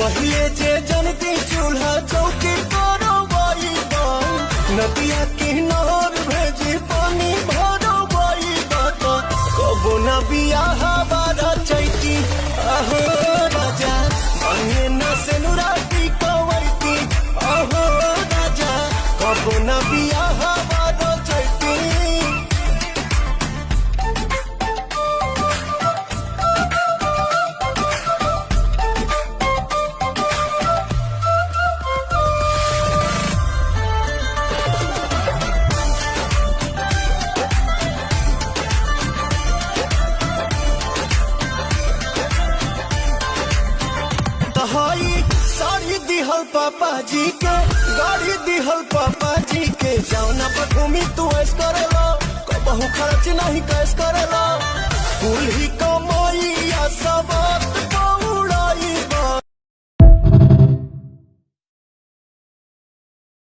पहले जे जनती चूल्हा चौकी करो बाई नदिया किनार भेजी पानी भरो बाई कबो न बियाह बारा चैती अहो राजा मांगे न सेनुराती कवैती अहो राजा कबो न बियाह बारा चैती। साड़ी दिहल पापा जी के गाड़ी दिहल पापा जी के जाना पर घूमी तू ऐस करेला कबहू खर्च नहीं कैस करेला कुल ही कमाई सब